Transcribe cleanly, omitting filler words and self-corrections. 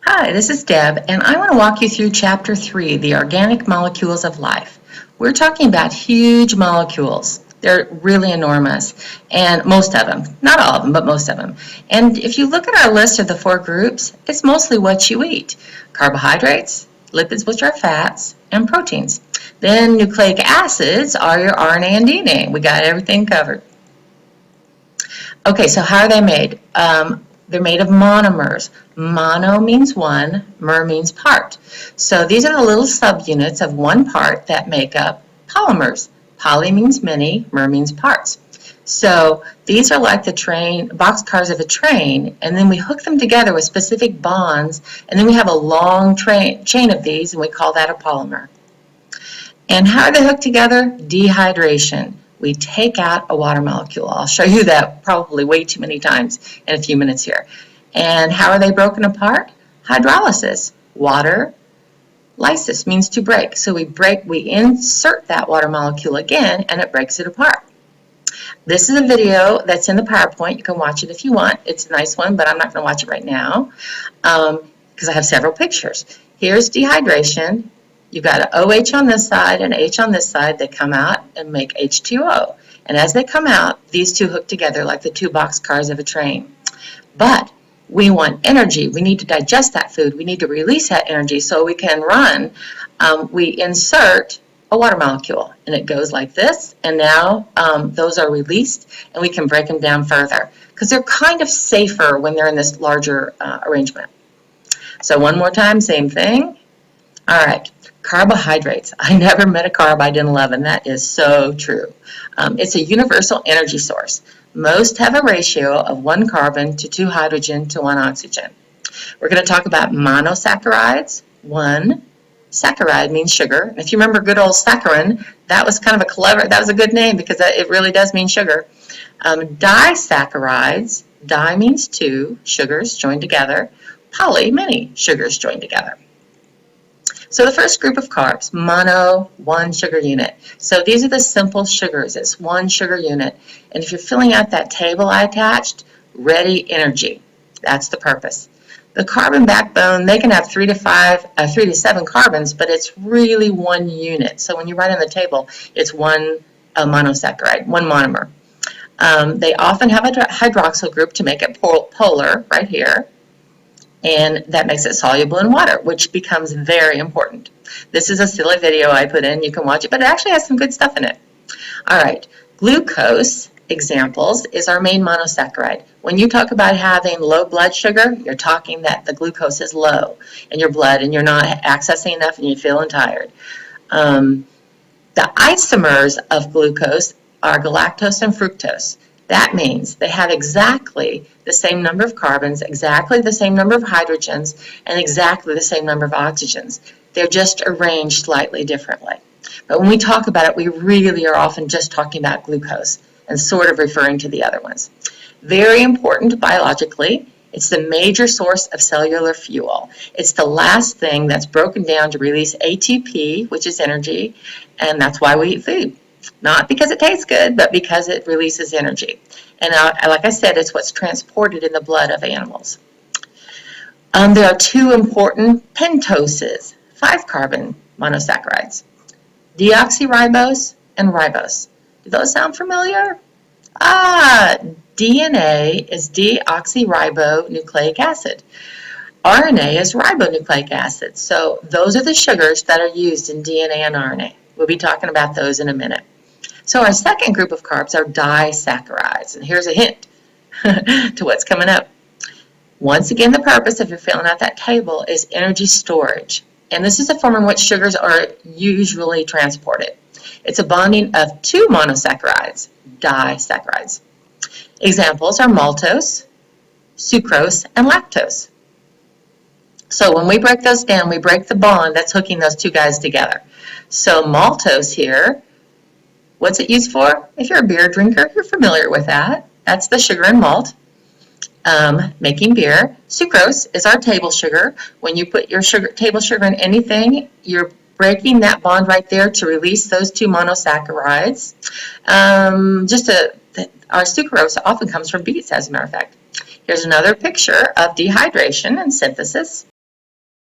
Hi, this is Deb, and I want to walk you through Chapter 3, the organic molecules of life. We're talking about huge molecules. They're really enormous, and most of them, not all of them, but most of them. And if you look at our list of the 4 groups, it's mostly what you eat. Carbohydrates, lipids, which are fats, and proteins. Then nucleic acids are your RNA and DNA. We got everything covered. Okay, so how are they made? They're made of monomers. Mono means one, mer means part. So these are the little subunits of one part that make up polymers. Poly means many, mer means parts. So these are like the boxcars of a train, and then we hook them together with specific bonds, and then we have a long chain of these, and we call that a polymer. And how are they hooked together? Dehydration. We take out a water molecule. I'll show you that probably way too many times in a few minutes here. And how are they broken apart? Hydrolysis. Water, lysis means to break. So we insert that water molecule again, and it breaks it apart. This is a video that's in the PowerPoint. You can watch it if you want. It's a nice one, but I'm not going to watch it right now because I have several pictures. Here's dehydration. You've got an OH on this side and H on this side. They come out and make H2O. And as they come out, these two hook together like the two boxcars of a train. But we want energy. We need to digest that food. We need to release that energy so we can run. We insert a water molecule, and it goes like this. And now those are released, and we can break them down further because they're kind of safer when they're in this larger arrangement. So one more time, same thing. All right. Carbohydrates. I never met a carb I didn't love, and that is so true. It's a universal energy source. Most have a ratio of 1 carbon to 2 hydrogen to 1 oxygen. We're going to talk about monosaccharides. 1 saccharide means sugar. And if you remember good old saccharin, that was a good name because it really does mean sugar. Disaccharides. Di means 2 sugars joined together. Poly, many sugars joined together. So the first group of carbs, mono, 1 sugar unit. So these are the simple sugars. It's 1 sugar unit. And if you're filling out that table I attached, ready energy. That's the purpose. The carbon backbone, they can have 3 to 7 carbons, but it's really 1 unit. So when you write on the table, it's 1 monosaccharide, 1 monomer. They often have a hydroxyl group to make it polar right here. And that makes it soluble in water, which becomes very important. This is a silly video I put in. You can watch it, but it actually has some good stuff in it. All right, glucose, examples, is our main monosaccharide. When you talk about having low blood sugar, you're talking that the glucose is low in your blood and you're not accessing enough and you're feeling tired. The isomers of glucose are galactose and fructose. That means they have exactly the same number of carbons, exactly the same number of hydrogens, and exactly the same number of oxygens. They're just arranged slightly differently. But when we talk about it, we really are often just talking about glucose and sort of referring to the other ones. Very important biologically. It's the major source of cellular fuel. It's the last thing that's broken down to release ATP, which is energy, and that's why we eat food. Not because it tastes good, but because it releases energy. And like I said, it's what's transported in the blood of animals. There are 2 important pentoses, 5-carbon monosaccharides, deoxyribose and ribose. Do those sound familiar? DNA is deoxyribonucleic acid. RNA is ribonucleic acid. So those are the sugars that are used in DNA and RNA. We'll be talking about those in a minute. So our second group of carbs are disaccharides, and here's a hint to what's coming up. Once again, the purpose, if you're filling out that table, is energy storage. And this is the form in which sugars are usually transported. It's a bonding of 2 monosaccharides, disaccharides. Examples are maltose, sucrose, and lactose. So when we break those down, we break the bond that's hooking those 2 guys together. So maltose here, what's it used for? If you're a beer drinker, you're familiar with that. That's the sugar in malt, making beer. Sucrose is our table sugar. When you put your table sugar in anything, you're breaking that bond right there to release those 2 monosaccharides. Our sucrose often comes from beets, as a matter of fact. Here's another picture of dehydration and synthesis.